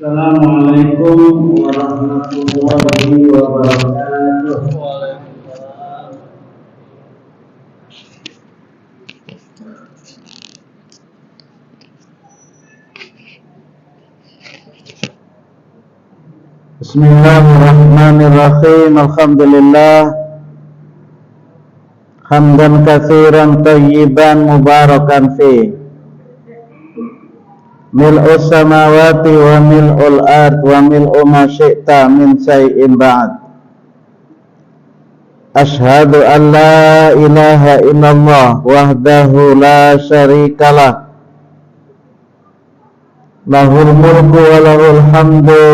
Assalamualaikum warahmatullahi wabarakatuh. Bismillahirrahmanirrahim. Alhamdulillah hamdan katsiran thayyiban mubarakan fi mil'us samawati wa mil'ul ard wa mil'u ma syi'ta min syai'in ba'd. Asyhadu an la ilaha illallah wahdahu la syarikalah lahul mulku wa lahul hamdu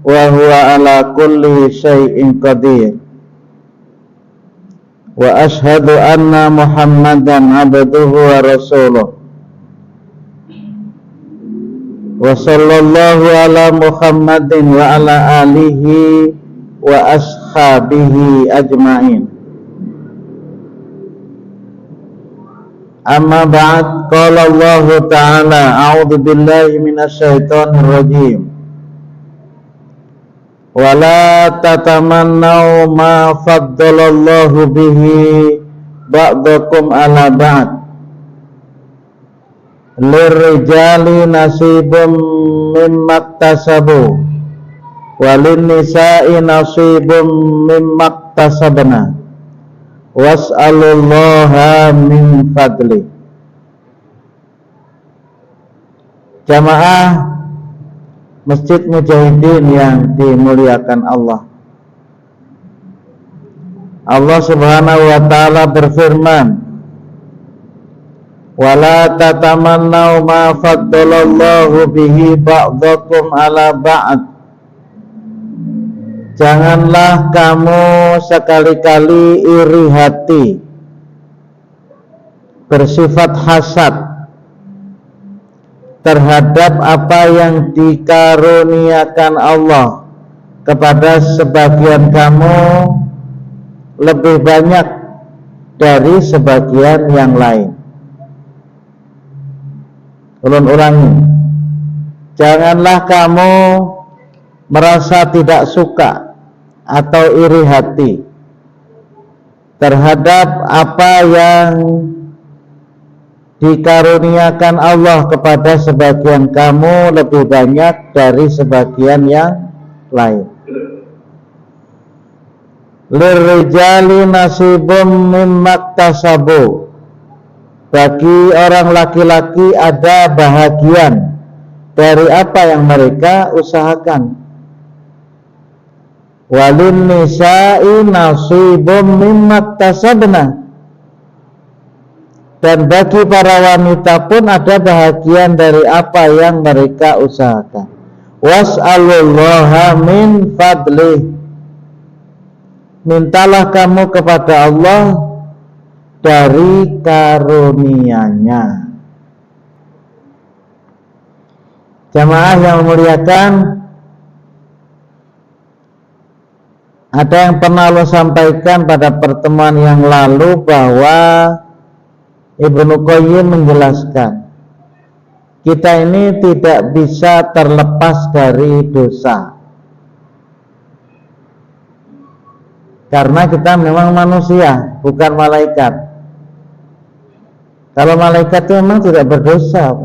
wa huwa ala kulli syai'in qadir. Wa asyhadu anna Muhammadan abduhu wa rasuluh. Wa sallallahu ala Muhammadin wa ala alihi wa ashabihi ajma'in. Amma ba'd, qala Allah ta'ala, a'udzu billahi minasy syaithanir rajim. Wa la tatamannaw ma faddalallahu bihi ba'dakum ala ba'd. Lirrijali nasibum mimma iktasabu walin nisa'i nasibum mimma iktasabna was'alullaha min fadli. Jamaah Masjid Mujahidin yang dimuliakan Allah, Allah Subhanahu wa ta'ala berfirman, wala tatamannaw ma faddalallahu bihi ba'dakum ala ba'd. Janganlah kamu sekali-kali iri hati, bersifat hasad terhadap apa yang dikaruniakan Allah kepada sebagian kamu lebih banyak dari sebagian yang lain. Ulang-ulangi, janganlah kamu merasa tidak suka atau iri hati terhadap apa yang dikaruniakan Allah kepada sebagian kamu lebih banyak dari sebagian yang lain. Lirrijali nasibum mimma iktasabu. Bagi orang laki-laki ada bahagian dari apa yang mereka usahakan. Walin nisa'i nasibum mimma iktasabna. Dan bagi para wanita pun ada bahagian dari apa yang mereka usahakan. Was'alullaha min fadlih. Mintalah kamu kepada Allah dari karunia-Nya. Jamaah yang memuliakan, ada yang pernah Allah sampaikan pada pertemuan yang lalu bahwa Ibnu Qayyim menjelaskan, kita ini tidak bisa terlepas dari dosa, karena kita memang manusia, bukan malaikat. Kalau malaikat itu memang tidak berdosa.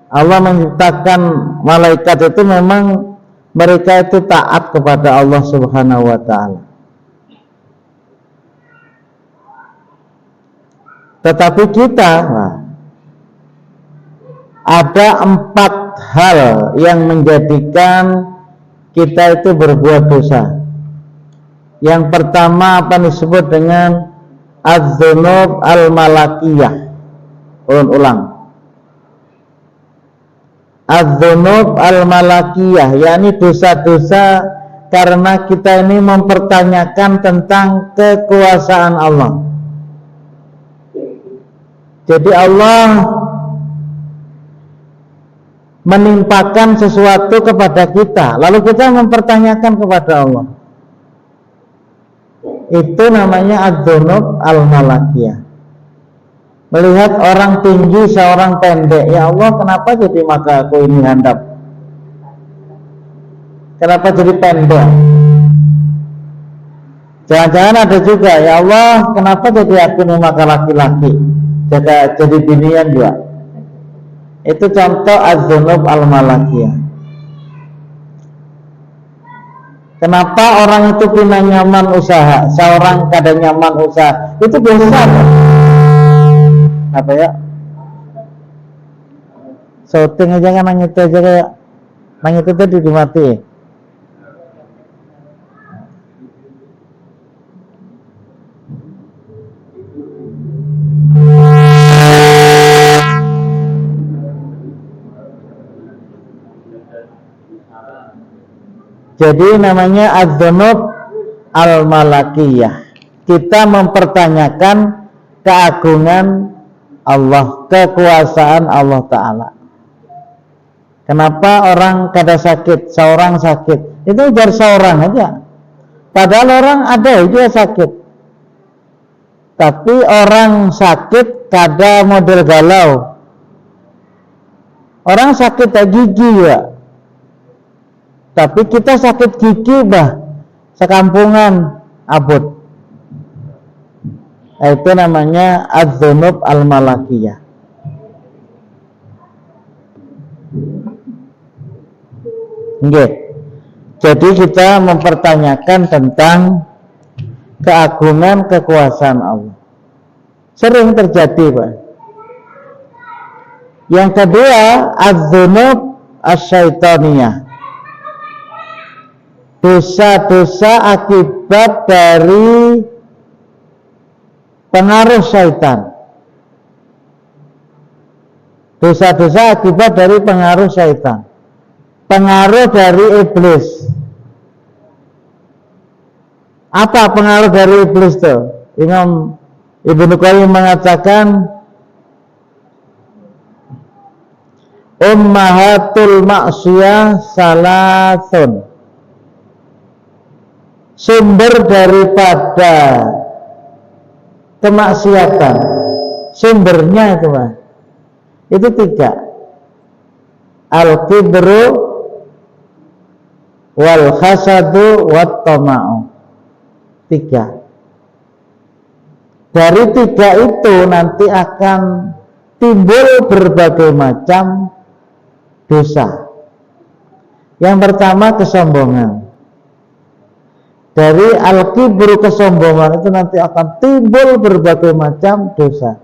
Allah menciptakan malaikat itu memang mereka itu taat kepada Allah Subhanahu wa ta'ala. Tetapi kita ada 4 hal yang menjadikan kita itu berbuat dosa. Yang pertama apa disebut dengan az-dzunub al-malakiyah. Ulang. Az-dzunub al-malakiyah, yakni dosa-dosa karena kita ini mempertanyakan tentang kekuasaan Allah. Jadi Allah menimpakan sesuatu kepada kita, lalu kita mempertanyakan kepada Allah. Itu namanya ad-dzunub al-malakiyah. melihat orang tinggi seorang pendek. Ya Allah, kenapa jadi mata aku ini handap? Kenapa jadi pendek? Jangan-jangan ada juga, ya Allah, kenapa jadi aku ini mata laki-laki? Jadi binian juga. Itu contoh az-dzunub al-malakiyah. Kenapa orang itu punya nyaman usaha, seorang kadang nyaman usaha, itu biasa. Apa ya? Syuting aja kan nangis aja kayak nangis itu tadi dimati. Jadi namanya az-dzunub al-malakiyah. Kita mempertanyakan keagungan Allah, kekuasaan Allah Ta'ala. Kenapa orang kada sakit, seorang sakit, itu biar seorang aja. Padahal orang ada juga sakit. Tapi orang sakit kada model galau. Orang sakit gigi ya. Tapi kita sakit gigi sekampungan abot. Itu namanya az-dzunub al-malakiyah. Nggih. Jadi kita mempertanyakan tentang keagungan kekuasaan Allah. Sering terjadi, Pak. Yang kedua, az-dzunub asy-syaitaniyah. Dosa-dosa akibat dari pengaruh syaitan. Dosa-dosa akibat dari pengaruh syaitan. Pengaruh dari iblis. Apa pengaruh dari iblis itu? Imam Ibnu Qayyim mengatakan ummahatul maksiyah salasun. Sumber daripada kemaksiatan, sumbernya itu Pak, itu 3. Al-kibru wal khasadu wat tama'u. 3. Dari 3 itu nanti akan timbul berbagai macam dosa. Yang pertama kesombongan. Dari al-kibru, kesombongan itu nanti akan timbul berbagai macam dosa.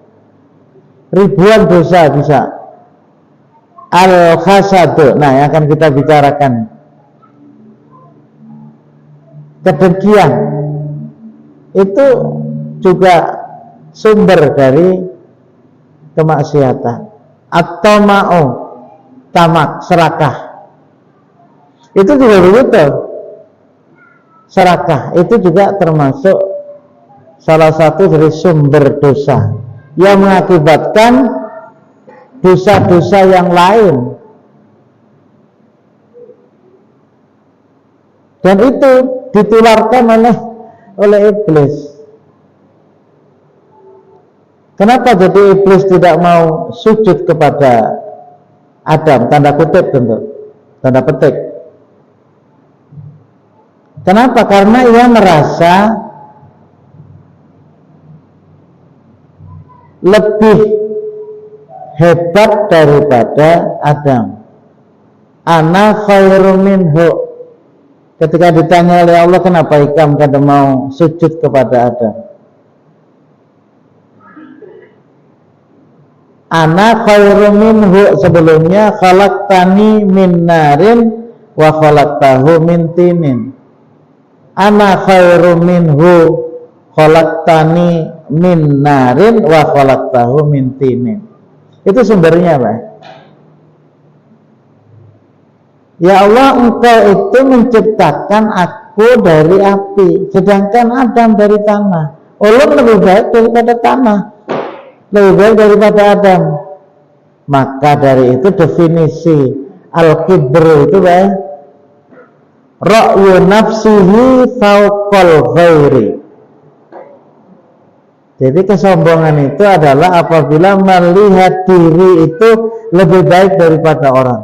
Ribuan dosa bisa. Al-khasadu, nah yang akan kita bicarakan. Kedengkian itu juga sumber dari kemaksiatan. At-tama'u, tamak, serakah. Itu juga begitu. Serakah itu juga termasuk salah satu dari sumber dosa yang mengakibatkan dosa-dosa yang lain, dan itu ditularkan oleh iblis. Kenapa jadi iblis tidak mau sujud kepada Adam? Tanda kutip tentu, tanda petik. Kenapa? Karena ia merasa lebih hebat daripada Adam. Ana khairum minhu. Ketika ditanya oleh Allah, kenapa ikam kada mau sujud kepada Adam? Ana khairum minhu, sebelumnya khalaqtani min narin wa khalaqtahu min tinin. Ana khairum minhu khalaqtani min narin wa khalaqtahu min tinin. Itu sumbernya, Pak. Ya Allah, engkau itu menciptakan aku dari api, sedangkan Adam dari tanah. Allah lebih baik daripada tanah, lebih baik daripada Adam. Maka dari itu definisi al-kibru itu, Pak, ra'yu nafsihi fauqal ghairi. Jadi kesombongan itu adalah apabila melihat diri itu lebih baik daripada orang.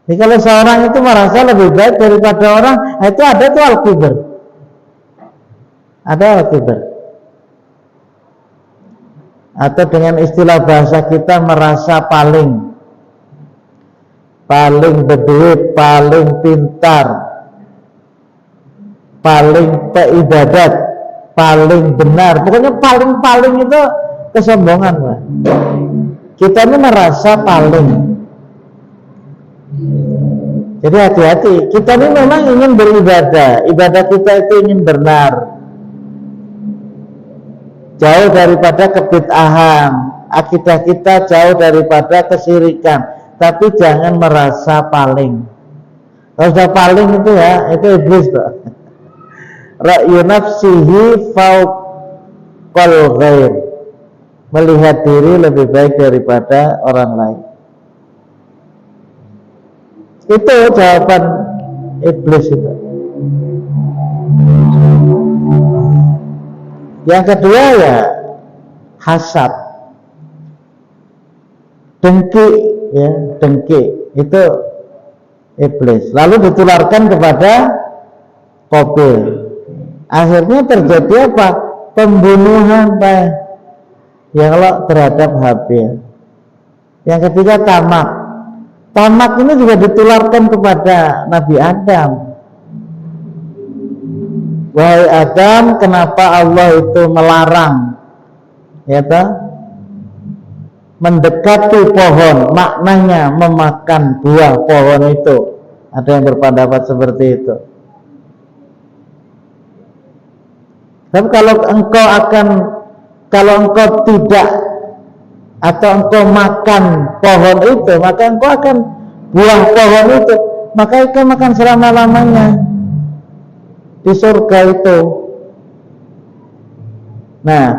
Jadi kalau seorang itu merasa lebih baik daripada orang, itu ada tuh al-kibr. Ada al-kibr. Atau dengan istilah bahasa kita merasa paling berduit, paling pintar, paling beribadat, paling benar. Pokoknya paling itu kesombongan, Pak. Kita ini merasa paling. Jadi hati-hati. Kita ini memang ingin beribadah. Ibadah kita itu ingin benar, jauh daripada kebid'ahan. Akidah kita jauh daripada kesyirikan. Tapi jangan merasa paling. Kalau sudah paling itu ya, itu iblis tuh. Ra'yu nafsihi fauqal ghair. Melihat diri lebih baik daripada orang lain. Itu jawaban iblis itu. Yang kedua ya hasad, dengki, ya dengki itu iblis. Lalu ditularkan kepada Qabil. Akhirnya terjadi apa? Pembunuhan, Pak. Ya kalau terhadap Habil. Yang ketiga tamak. Tamak ini juga ditularkan kepada Nabi Adam. Wahai Adam, kenapa Allah itu melarang, ya toh, mendekati pohon? Maknanya memakan buah pohon itu. Ada yang berpendapat seperti itu. Tapi kalau engkau tidak, atau engkau makan pohon itu, maka engkau akan buah pohon itu, maka engkau makan selama-lamanya di surga itu. Nah,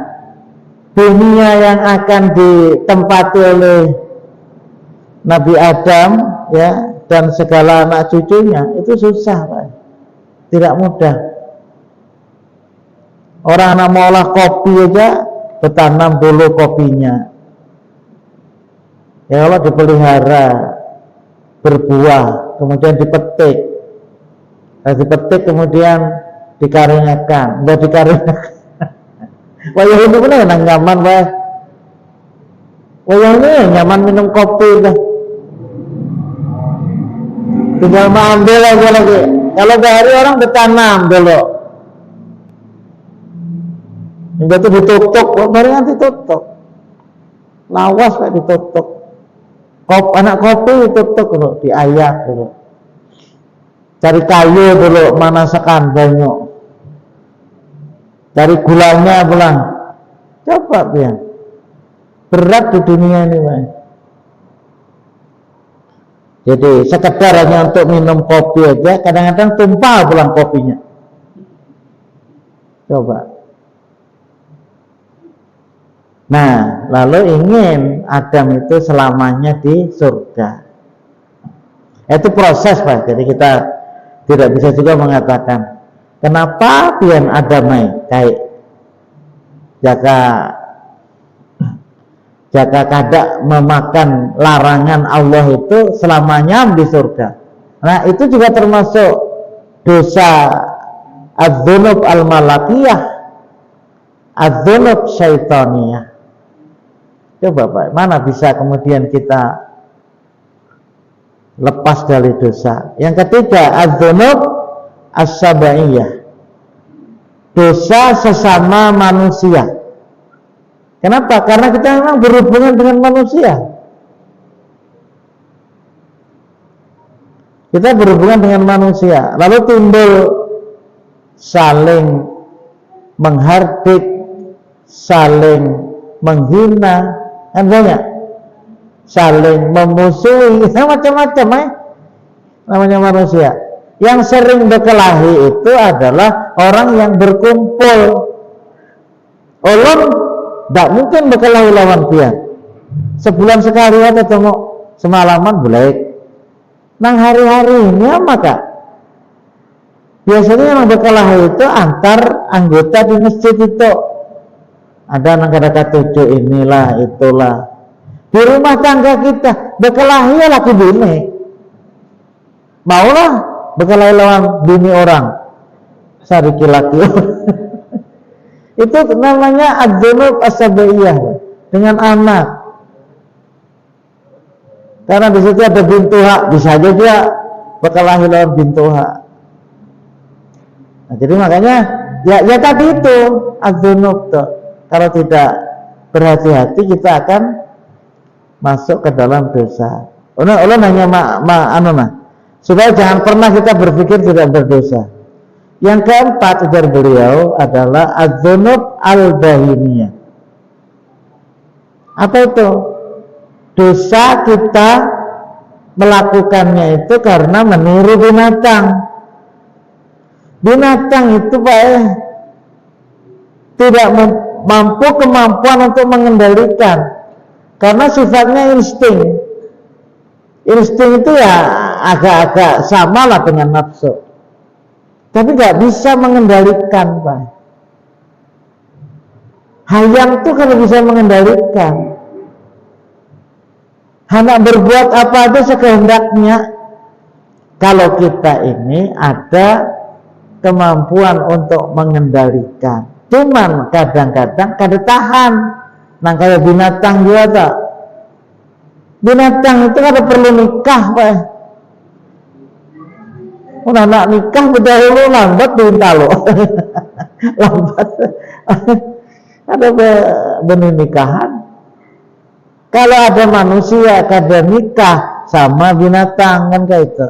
dunia yang akan ditempati oleh Nabi Adam, ya, dan segala anak cucunya itu susah, Pak. Tidak mudah. Orang anak mau olah kopi aja bertanam dulu kopinya. Ya kalau dipelihara, berbuah, kemudian dipetik, kemudian dikarenyakan, udah dikarenyakan. Wah ya itu benar nang nyaman, Pak. Wah ini nyaman minum kopi lah. Tinggal ambil aja lagi. Kalau hari orang bertanam dulu. Itu ditutup, baru nanti tutup. Lawas Pak ditutup. Anak kopi ditutup dulu, diayak dulu. Cari kayu dulu, mana sekan banyak. Dari gulanya pulang. Coba ya. Berat di dunia ini, Pak. Jadi sekedar hanya untuk minum kopi aja, kadang-kadang tumpah pulang kopinya. Coba. Nah, lalu ingin Adam itu selamanya di surga. Itu proses, Pak. Jadi kita tidak bisa juga mengatakan kenapa pian Adamai kayak jaga kadak memakan larangan Allah itu selamanya di surga. Nah, itu juga termasuk dosa az-dzunub al-malakiyah, az-dzunub syaitaniyah. Coba Pak, mana bisa kemudian kita lepas dari dosa? Yang ketiga, az-dzunub as-sabaiyah, dosa sesama manusia. Kenapa? Karena kita memang berhubungan dengan manusia. Kita berhubungan dengan manusia, lalu timbul saling menghardik, saling menghina, kan banyak, saling memusuhi, macam-macam, namanya manusia. Yang sering berkelahi itu adalah orang yang berkumpul. Ulun tidak mungkin berkelahi lawan dia. Sebulan sekali ada ketemu, semalaman boleh. Nang hari-hari ini maka Biasanya yang berkelahi itu antar anggota di masjid itu. Ada anak kata inilah, itulah. Di rumah tangga kita berkelahi ya laki bini. Maulah berkelahi lawan bini orang. Sariki laki. Itu namanya adzunub as-sabaiyah dengan anak. Karena di situ ada bintuha, bisa aja dia berkelahi lawan bintuha. Nah, jadi makanya ya tadi itu adzunub tuh. Kalau tidak berhati-hati kita akan masuk ke dalam dosa. Allah hanya supaya jangan pernah kita berpikir tidak berdosa. Yang keempat ujar beliau adalah adzunub al-bahimiyah. Apa itu? Dosa kita melakukannya itu karena meniru binatang. Binatang itu tidak mampu kemampuan untuk mengendalikan karena sifatnya insting. Insting itu ya agak-agak sama lah dengan nafsu, tapi nggak bisa mengendalikan, Pak. Hayam tuh kalau bisa mengendalikan, hendak berbuat apa aja sekehendaknya. Kalau kita ini ada kemampuan untuk mengendalikan, cuman kadang-kadang kada tahan. Nah kayak binatang juga tak. Binatang itu kada perlu nikah, Pak. Anak nikah berdahulu lambat bintalo. Lambat. Ada benih nikahan. Kalau ada manusia kada nikah sama binatang kan kayak itu.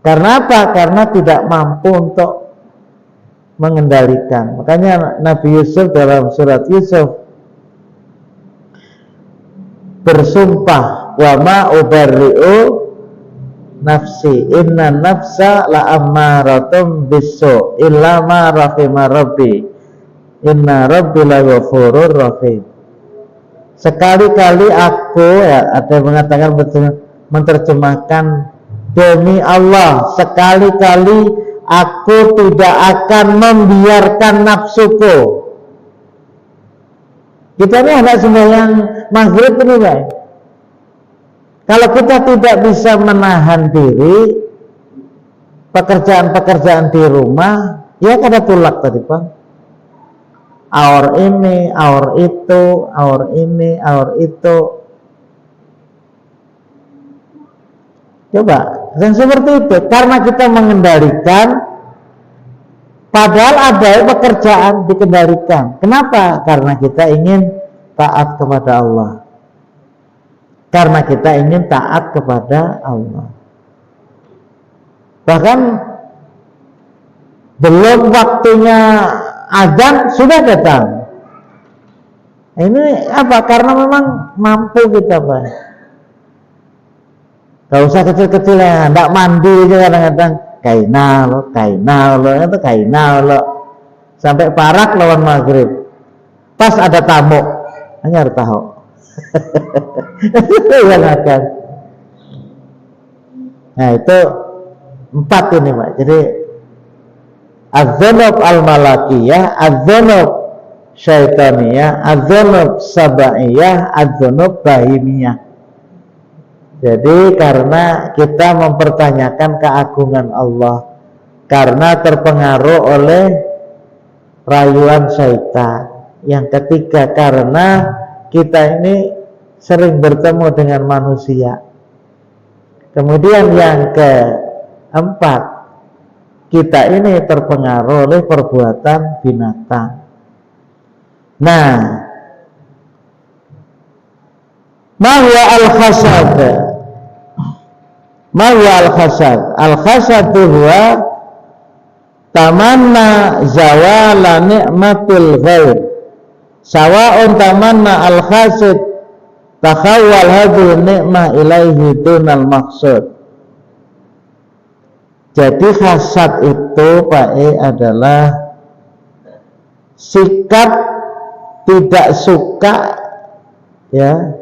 Karena apa? Karena tidak mampu untuk mengendalikan. Makanya Nabi Yusuf dalam surat Yusuf bersumpah, wa ma ubarri'u nafsi inna nafsa la ammaratum bisu illa ma rahima rabbi inna rabbi la ghafurur rahim. Sekali-kali aku, ya ada yang mengatakan menerjemahkan, demi Allah sekali-kali aku tidak akan membiarkan nafsuku. Kita ini hendak sembahyang maghrib ini, Pak. Kalau kita tidak bisa menahan diri, pekerjaan-pekerjaan di rumah, ya kada tulak tadi, Pak. Aur ini, aur itu, aur ini, aur itu. Coba, dan seperti itu, karena kita mengendalikan, padahal ada pekerjaan dikendalikan. Kenapa? Karena kita ingin taat kepada Allah. Karena kita ingin taat kepada Allah. Bahkan belum waktunya azan sudah datang. Ini apa? Karena memang mampu kita, Pak. Gak usah kecil-kecil ya, nggak mandi aja kadang-kadang kainal lo, sampai parak lawan maghrib. Pas ada tamu, hanya harus tahu. Yang akan. Nah itu 4 ini, Pak. Jadi az-dzunub al-malakiyah, az-dzunub syaitaniyah, az-dzunub sabaiyah, az-dzunub bahimiyah. Jadi karena kita mempertanyakan keagungan Allah, karena terpengaruh oleh rayuan syaitan. Yang ketiga, karena kita ini sering bertemu dengan manusia. Kemudian yang keempat, kita ini terpengaruh oleh perbuatan binatang. Nah, mahwa al-khasad. Mahwa al-khasad. Al-khasad huwa tamanna zawala ni'matil ghair. Sawa'un tamanna al-khasid takhawwal hadhihi ni'mah ilaihi dunal maqsud. Jadi hasad itu, Pak adalah sikap tidak suka, ya,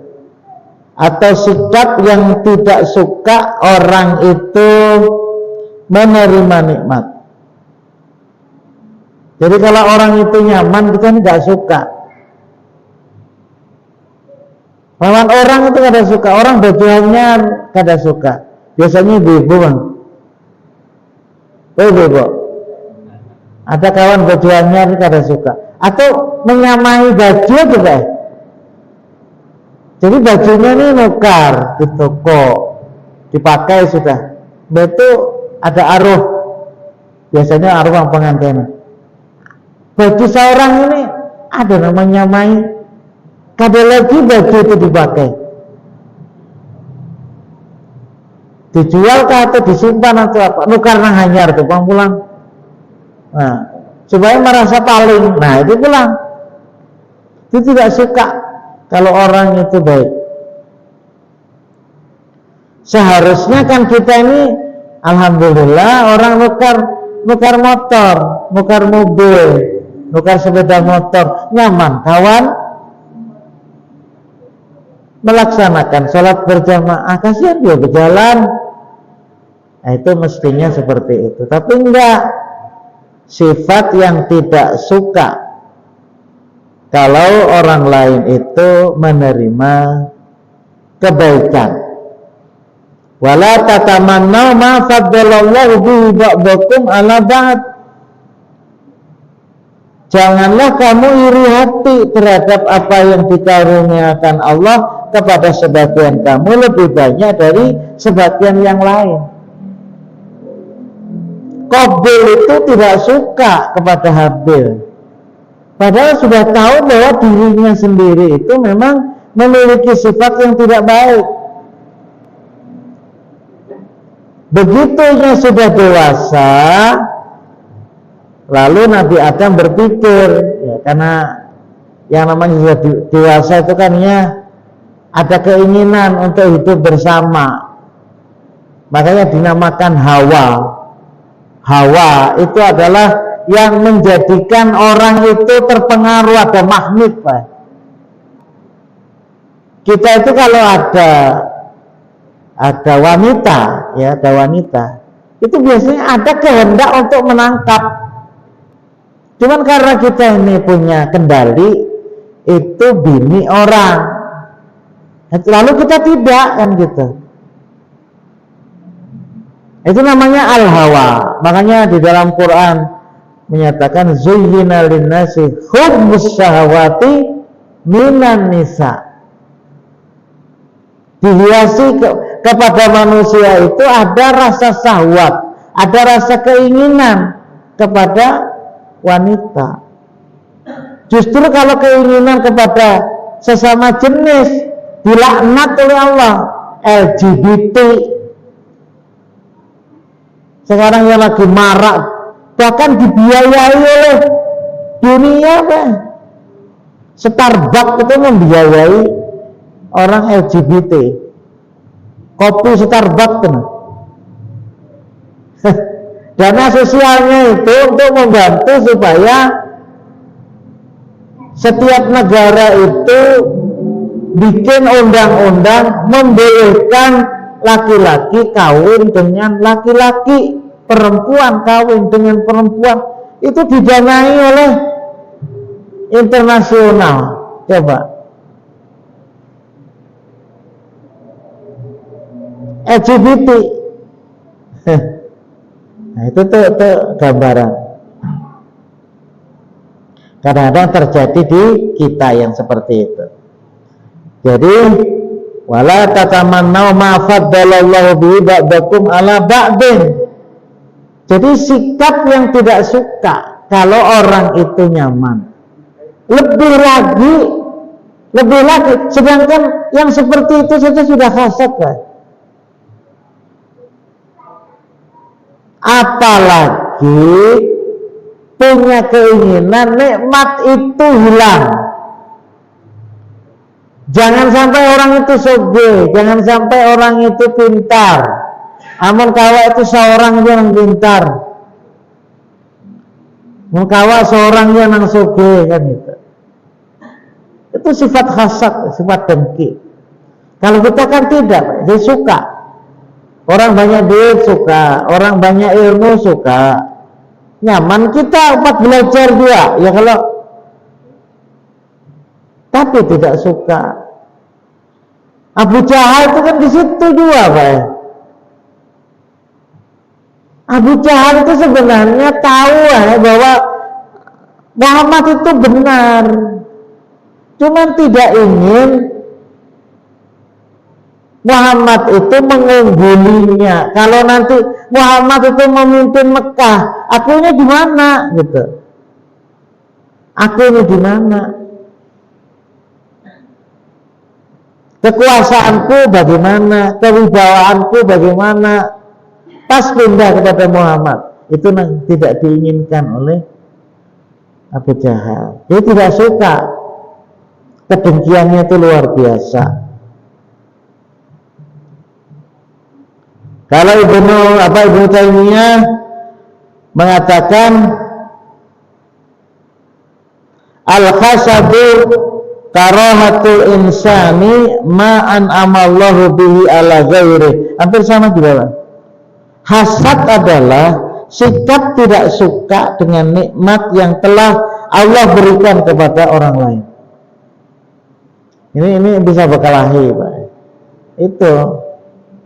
atau sikap yang tidak suka orang itu menerima nikmat. Jadi kalau orang itu nyaman, kita nggak suka. Lawan orang itu kada suka, orang bajuannya kada suka. Biasanya ibu-ibu bang. Ibu-ibu. Ada kawan bajuannya kada suka. Atau menyamai baju juga. Jadi bajunya ini nukar di toko, dipakai sudah. Itu ada aruh. Biasanya aruh yang pengantin. Baju seorang ini ada namanya nyamai. Kada lagi baju itu dipakai, dijual kah atau disimpan atau apa, nukar nang hanyar tuh pulang. Nah, supaya merasa paling, nah itu pulang. Itu tidak suka kalau orang itu baik. Seharusnya kan kita ini, alhamdulillah, orang nukar motor, nukar mobil, nukar sepeda motor, nyaman, kawan. Melaksanakan sholat berjamaah, kasihan dia berjalan. Nah, itu mestinya seperti itu. Tapi enggak, sifat yang tidak suka kalau orang lain itu menerima kebaikan. Wala tatamannau ma faddalallahu bihi ba'dakum ala ba'd. Janganlah kamu iri hati terhadap apa yang dikaruniakan Allah kepada sebagian kamu lebih banyak dari sebagian yang lain. Qabil itu tidak suka kepada Habil, padahal sudah tahu bahwa dirinya sendiri itu memang memiliki sifat yang tidak baik. Begitu dia sudah dewasa, lalu Nabi Adam berpikir, ya, karena yang namanya sudah dewasa itu kan ya ada keinginan untuk hidup bersama, makanya dinamakan Hawa. Hawa itu adalah yang menjadikan orang itu terpengaruh, ada magnet, Pak. Kita itu kalau ada wanita, ya ada wanita, itu biasanya ada kehendak untuk menangkap. Cuman karena kita ini punya kendali, itu bini orang. Lalu kita tidak, kan gitu. Itu namanya al-hawa. Makanya di dalam Quran menyatakan zuyyina lin-nasi hubbus syahawati minan nisa. Dihiasi kepada manusia itu ada rasa syahwat, ada rasa keinginan kepada wanita. Justru kalau keinginan kepada sesama jenis dilaknat oleh Allah, LGBT. Sekarang yang lagi marak, bahkan dibiayai oleh dunia, Pak. Starbucks itu membiayai orang LGBT. Kopi Starbucks kan. Dana sosialnya itu untuk membantu supaya setiap negara itu bikin undang-undang membolehkan laki-laki kawin dengan laki-laki, perempuan kawin dengan perempuan. Itu didanai oleh internasional. Coba LGBT. Nah, itu tuh gambaran. Kadang-kadang terjadi di kita yang seperti itu. Jadi wala tatamannau ma faddalallahu bihi ba'dakum ala ba'din. Jadi sikap yang tidak suka kalau orang itu nyaman. Lebih lagi, sedangkan yang seperti itu saja sudah fasad, kan? Apalagi punya keinginan nikmat itu hilang. Jangan sampai orang itu sugih, jangan sampai orang itu pintar. Amun kawa itu seorang yang pintar, mengkawa seorang yang sugih, kan itu. Itu sifat hasad, sifat dengki. Kalau kita kan tidak, dia suka. Orang banyak duit suka, orang banyak ilmu suka. Nyaman kita empat belajar dia, ya kalau tapi tidak suka. Abu Jahal itu kan di situ juga, Pak. Abu Jahal itu sebenarnya tahu bahwa Muhammad itu benar, cuman tidak ingin Muhammad itu mengunggulinya. Kalau nanti Muhammad itu memimpin Mekah, aku ini di mana gitu? Aku ini di mana? Kekuasaanku bagaimana? Kewibawaanku bagaimana? Pas pindah kepada Muhammad, itu tidak diinginkan oleh Abu Jahal. Dia tidak suka. Kedengkiannya itu luar biasa. Kalau Ibnu Taimiyah mengatakan al-khasadu karahatul insani ma'an amallahu bihi ala ghairi. Hampir sama di bawah. Hasad adalah sikap tidak suka dengan nikmat yang telah Allah berikan kepada orang lain. Ini bisa berkelahi, Pak. Itu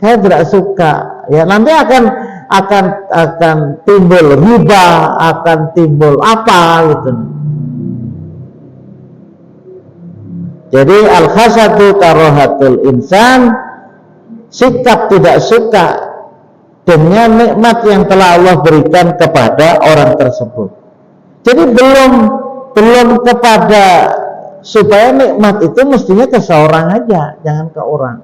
saya tidak suka. Ya nanti akan timbul riba, akan timbul apa gitu. Jadi al-khasadu karahatul insan, sikap tidak suka dengan nikmat yang telah Allah berikan kepada orang tersebut. Jadi belum kepada, supaya nikmat itu mestinya ke seorang aja, jangan ke orang.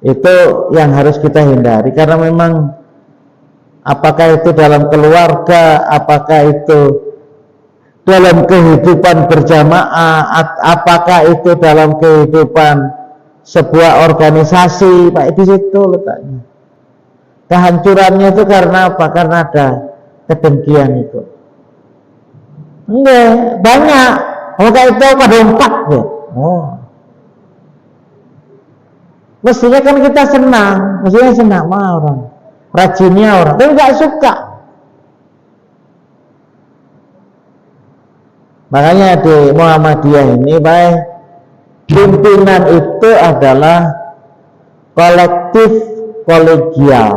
Itu yang harus kita hindari, karena memang apakah itu dalam keluarga, apakah itu dalam kehidupan berjamaah, apakah itu dalam kehidupan sebuah organisasi, Pak, di situ letaknya. Kehancurannya itu karena apa? Karena ada kedengkian itu. Enggak, banyak. Maka itu pada empat ya. Oh. Mestinya kan kita senang, orang. Rajinnya orang, tapi nggak suka. Makanya di Muhammadiyah ini, baik, pimpinan itu adalah kolektif kolegial.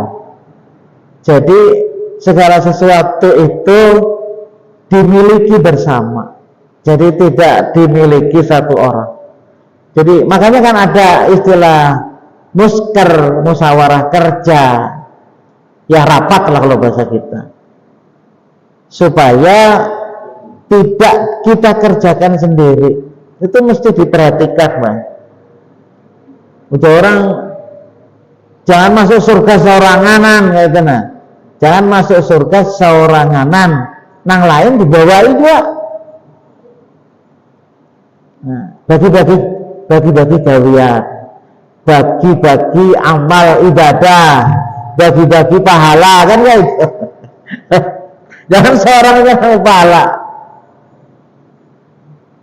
Jadi segala sesuatu itu dimiliki bersama. Jadi tidak dimiliki satu orang. Jadi makanya kan ada istilah musker, musyawarah kerja, ya rapat lah kalau bahasa kita, supaya tidak kita kerjakan sendiri. Itu mesti diperhatikan, Bang. Udah orang jangan masuk surga seoranganan, gitu nah. Jangan masuk surga seoranganan, nang lain dibawain juga. Nah, bagi-bagi gawian, bagi-bagi amal ibadah, bagi-bagi pahala, kan ya. Jangan seorangnya pahala.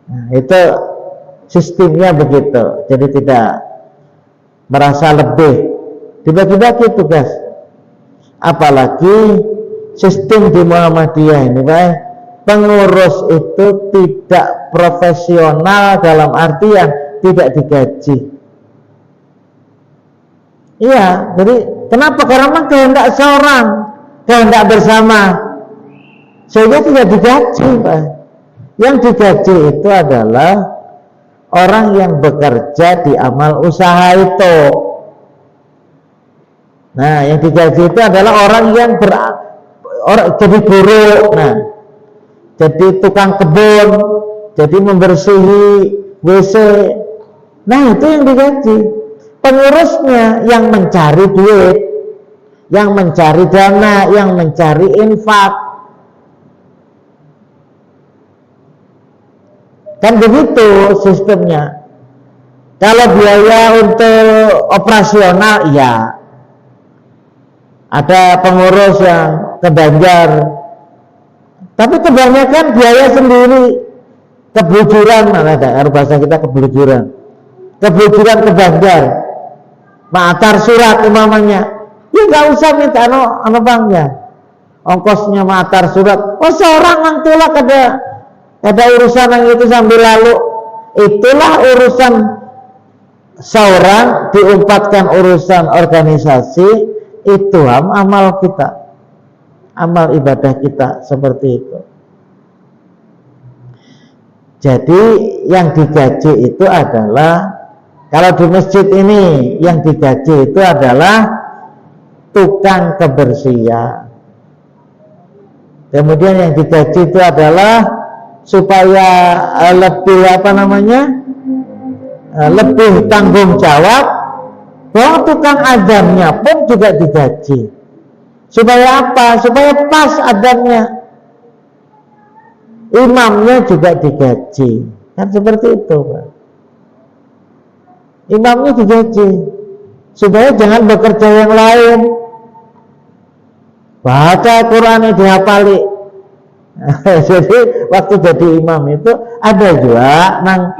Nah, itu sistemnya begitu. Jadi tidak merasa lebih, dibagi-bagi tugas. Apalagi sistem di Muhammadiyah ini, Pak, pengurus itu tidak profesional dalam artian tidak digaji. Iya, jadi kenapa? Karena kehendak seorang, kehendak bersama, sehingga tidak digaji, Pak. Yang digaji itu adalah orang yang bekerja di amal usaha itu. Nah, yang digaji itu adalah orang yang jadi guru, nah, jadi tukang kebun, jadi membersihi WC. Nah, itu yang digaji. Pengurusnya yang mencari duit, yang mencari dana, yang mencari infak. Kan begitu sistemnya. Kalau biaya untuk operasional, iya, ada pengurus yang ke Banjar, tapi kebanyakan biaya sendiri. kebujuran, mana ada bahasa kita kebujuran ke Banjar, matar surat umpamanya, ya nggak usah minta anu bangnya, ongkosnya matar surat. Oh seorang nang tulak ada urusan yang itu sambil lalu, itulah urusan seorang diumpatkan urusan organisasi, itu amal kita, amal ibadah kita seperti itu. Jadi yang digaji itu adalah, kalau di masjid ini yang digaji itu adalah tukang kebersihan. Kemudian yang digaji itu adalah supaya lebih lebih tanggung jawab, bahwa tukang adzannya pun juga digaji. Supaya apa? Supaya pas adzannya. Imamnya juga digaji, kan seperti itu, Pak. Imamnya digaji supaya jangan bekerja yang lain, baca Quran dihafali. Jadi waktu jadi imam itu ada juga nang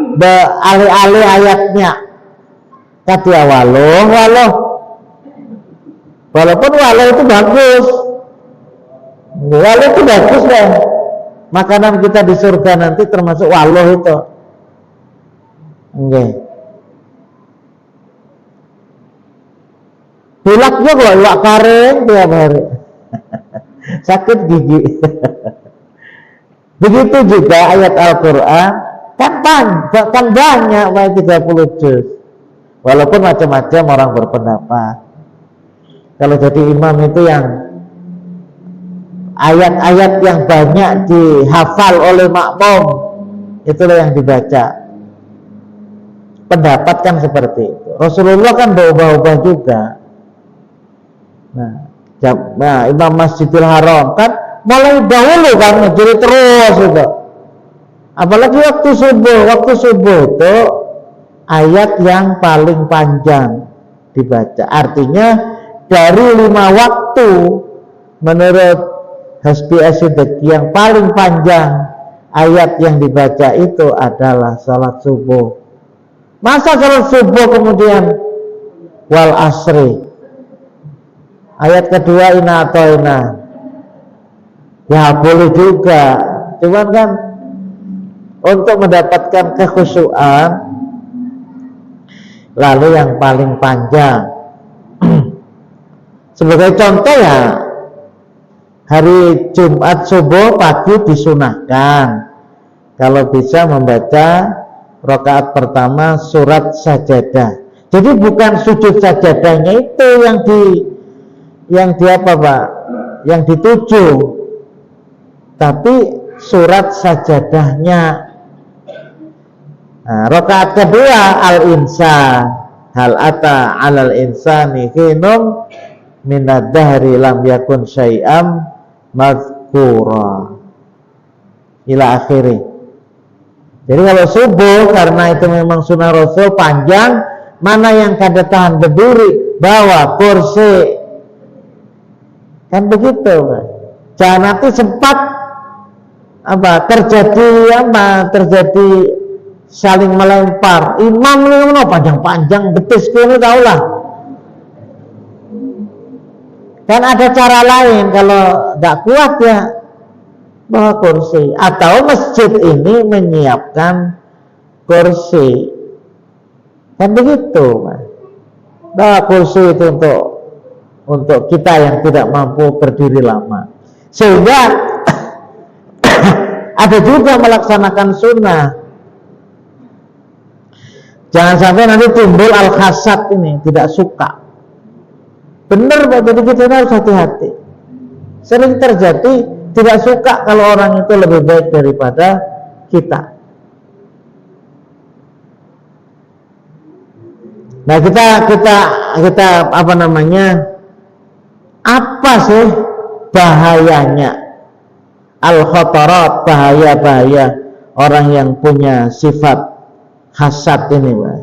alih-alih ayatnya kata waloh, walaupun waloh itu bagus, waloh itu bagus deh. Makanan kita di surga nanti termasuk waloh itu. Oke. Pilaknya kok iwak karing tiap hari. Sakit gigi. Begitu juga ayat Al-Quran, kan banyak, 30 juz. Walaupun macam-macam orang berpendapat. Kalau jadi imam itu yang ayat-ayat yang banyak dihafal oleh makmum, itulah yang dibaca. Pendapat kan seperti itu. Rasulullah kan berubah-ubah juga. Nah, Imam Masjidil Haram kan mulai dahulu kan jadi terus itu. Apalagi waktu subuh itu ayat yang paling panjang dibaca. Artinya dari 5 waktu menurut Hasbi As-Siddiq yang paling panjang ayat yang dibaca itu adalah salat subuh. Masa salat subuh kemudian wal asri, ayat kedua inna atoina, ya boleh juga, cuman kan untuk mendapatkan kekhusyuan lalu yang paling panjang. Sebagai contoh ya, hari Jumat subuh pagi disunahkan kalau bisa membaca rakaat pertama surat sajadah. Jadi bukan sujud sajadahnya itu yang dituju, tapi surat sajadahnya. Nah, rakaat kedua al-insan, hal ata 'alal insani hinum minad dahri lam yakun syai'am mazkura ila akhiri. Jadi kalau subuh karena itu memang sunnah Rasul panjang, mana yang kada tahan berdiri bawa kursi, kan begitu, Pak. Jangan nanti sempat terjadi saling melempar. Imam ini panjang-panjang betis ini tahulah. Kan ada cara lain kalau tidak kuat ya bawa kursi, atau masjid ini menyiapkan kursi, kan begitu, Pak. Bawa kursi itu untuk kita yang tidak mampu berdiri lama, sehingga ada juga melaksanakan sunnah. Jangan sampai nanti timbul al-hasad ini, tidak suka. Benar, Pak, jadi kita harus hati-hati. Sering terjadi tidak suka kalau orang itu lebih baik daripada kita. Nah, kita apa sih bahayanya al-khatarat, bahaya orang yang punya sifat hasad ini, Pak?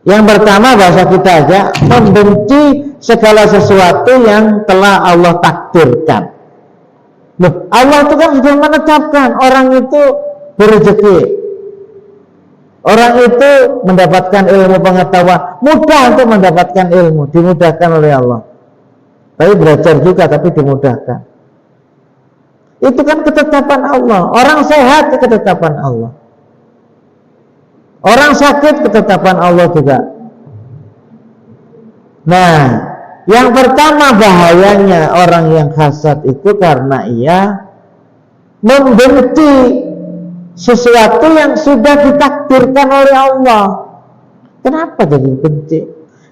Yang pertama, bahasa kita aja, membenci segala sesuatu yang telah Allah takdirkan. Loh, Allah itu kan sudah menetapkan orang itu berrezeki, orang itu mendapatkan ilmu pengetahuan, mudah untuk mendapatkan ilmu, dimudahkan oleh Allah. Tapi belajar juga, tapi dimudahkan. Itu kan ketetapan Allah. Orang sehat ketetapan Allah, orang sakit ketetapan Allah juga. Nah, yang pertama bahayanya orang yang hasad itu karena ia membenci sesuatu yang sudah ditakdirkan oleh Allah. Kenapa jadi benci?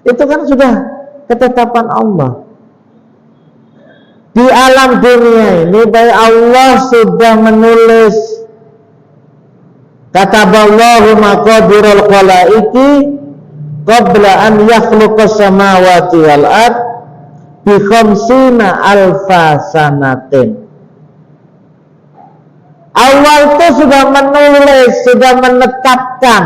Itu kan sudah ketetapan Allah. Di alam dunia ini baik Allah sudah menulis, kataballahu maqadirul khalaiqi qabla an yakhluqas samawati wal ard bi khamsina alfa sanatin. Allah itu sudah menulis, sudah menetapkan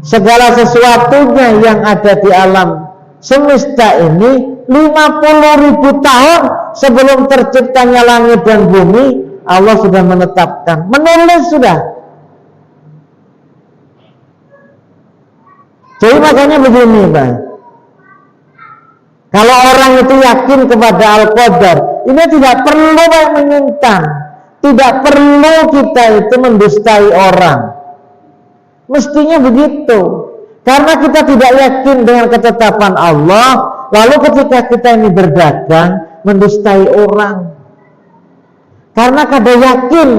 segala sesuatunya yang ada di alam semesta ini 50.000 tahun sebelum terciptanya langit dan bumi. Allah sudah menetapkan, menulis sudah. Jadi makanya begini, Pak, kalau orang itu yakin kepada Al-Qadar, ini tidak perlu menyimpang, tidak perlu kita itu mendustai orang. Mestinya begitu, karena kita tidak yakin dengan ketetapan Allah. Lalu ketika kita ini berdagang, mendustai orang, karena kada yakin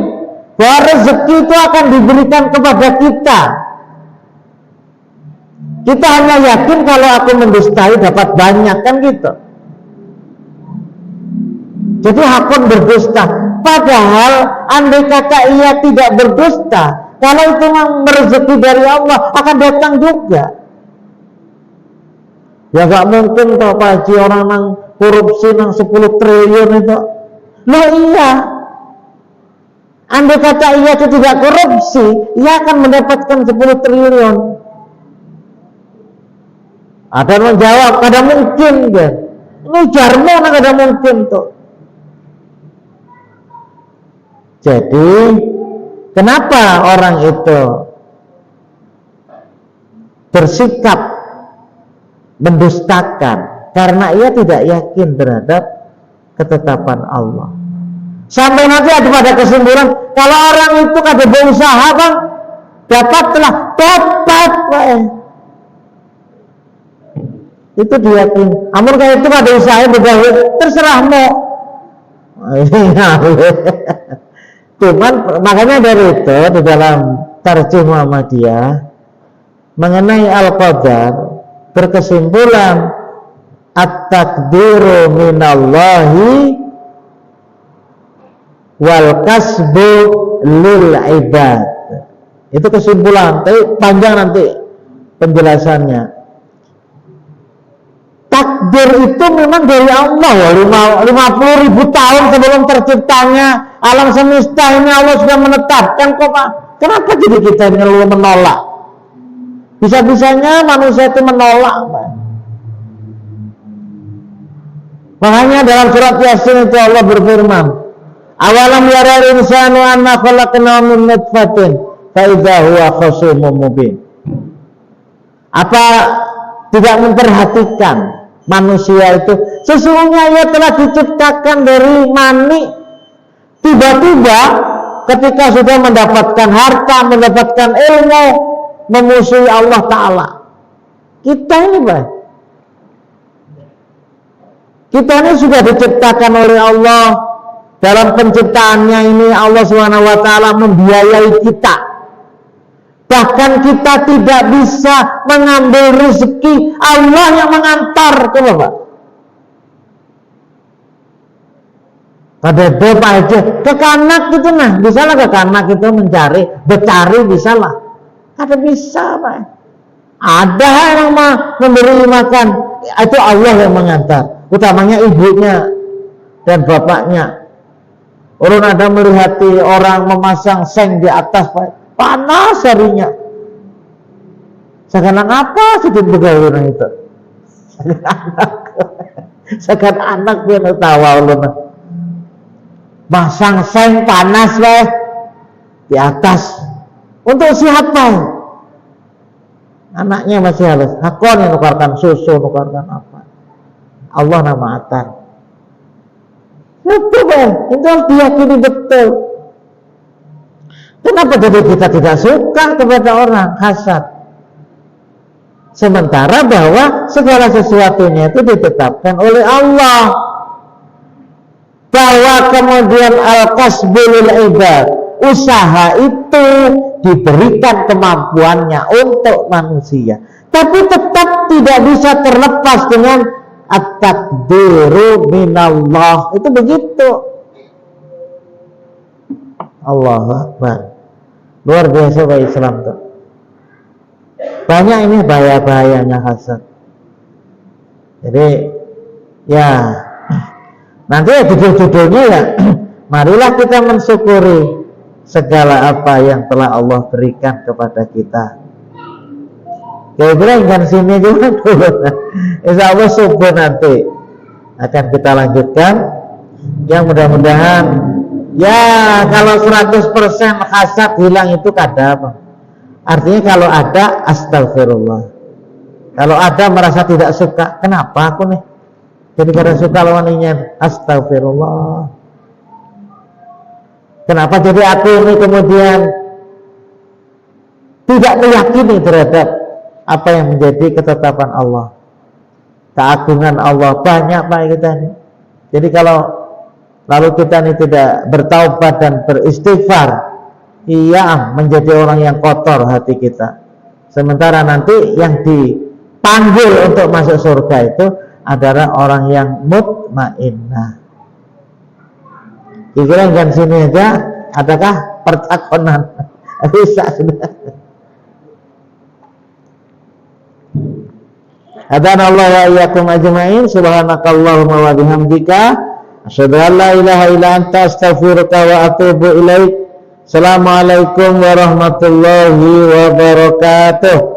bahwa rezeki itu akan diberikan kepada kita. Kita hanya yakin kalau aku mendustai dapat banyak, kan gitu. Jadi hakun berdusta. Padahal andai kata ia tidak berdusta, kalau itu memang rezeki dari Allah, akan datang juga. Ya gak mungkin toh Pak Haji, orang nang korupsi nang 10 triliun itu. Loh iya, andai kata ia itu tidak korupsi, ia akan mendapatkan 10 triliun. Ada yang menjawab, kada mungkin kan. Ini jarmo nang kada mungkin tuh. Jadi kenapa orang itu bersikap mendustakan? Karena ia tidak yakin terhadap ketetapan Allah. Sampai nanti ada pada kesimpulan, kalau orang itu kada berusaha bang, dapatlah dapat, itu diyakini. Amun kayak itu kada usaha begawe, terserah mau. Cuman makanya dari itu di dalam Tarjih Muhammadiyah mengenai Al-Qadar berkesimpulan at-takdiru minallahi wal kasbu lil ibad. Itu kesimpulan, tapi panjang nanti penjelasannya. Takdir itu memang dari Allah. 50.000 tahun sebelum terciptanya alam semesta ini Allah sudah menetapkan kok Pak. Kenapa jadi kita ini menolak? Bisa-bisanya manusia itu menolak, Pak. Makanya dalam surat Yasin itu Allah berfirman, awalam yaral insanu anna khalaqnahu min nutfatin fa idza huwa khasimun mubin. Apa tidak memperhatikan manusia itu sesungguhnya ia telah diciptakan dari mani, tiba-tiba ketika sudah mendapatkan harta, mendapatkan ilmu, memusuhi Allah Ta'ala. Kita ini Pak, kita ini sudah diciptakan oleh Allah. Dalam penciptaannya ini Allah SWT membiayai kita. Bahkan kita tidak bisa mengambil rezeki, Allah yang mengantar ke Bapak. Pada doa aja ke kanak gitu nah, bisa lah ke kanak itu mencari, bercari bisa lah. Ada bisa Pak. Ada yang memberi makan, itu Allah yang mengantar. Utamanya ibunya dan bapaknya. Orang ada melihati orang memasang seng di atas Pak. Panas harinya. Sekarang apa sih pegawai orang itu? Sekarang anak dia tawa ulun. masang seng panas weh di atas. Untuk siapa? Anaknya masih halus. Aku yang nukarkan susu, nukarkan apa? Allah nama atar. Betul kan? Itu harus diyakini betul. Kenapa jadi kita tidak suka kepada orang hasad? Sementara bahwa segala sesuatunya itu ditetapkan oleh Allah. Bahwa kemudian al-kasbul ibad, usaha itu diberikan kemampuannya untuk manusia. Tapi tetap tidak bisa terlepas dengan at-takdiru minallah. Itu begitu. Allahu Akbar. Luar biasa Pak Islam tuh. Banyak ini bahaya-bahayanya hasad. Jadi ya nanti ya judul-judulnya ya marilah kita mensyukuri segala apa yang telah Allah berikan kepada kita. Kira-kira kan sini juga dulu. Insya Allah subuh nanti akan kita lanjutkan. Yang mudah-mudahan ya kalau 100% hasad hilang itu kadang. Artinya kalau ada astagfirullah. Kalau ada merasa tidak suka, kenapa aku nih? Jadi karena suka lawannya astagfirullah. Kenapa jadi aku ini kemudian tidak meyakini terhadap apa yang menjadi ketetapan Allah, keagungan Allah? Banyak Pak kita ini. Jadi kalau lalu kita ini tidak bertaubat dan beristighfar, iya menjadi orang yang kotor hati kita. Sementara nanti yang dipanggil untuk masuk surga itu adalah orang yang mutmainnah. Kira-kira kan sini aja, adakah pertakonan? Bisa sudah. Hadanallahu wa iyyakum ajma'in. Subhanakallahumma wa bihamdika asyhadu an la ilaha illa anta astaghfiruka wa atubu ilaik. Assalamualaikum warahmatullahi wabarakatuh.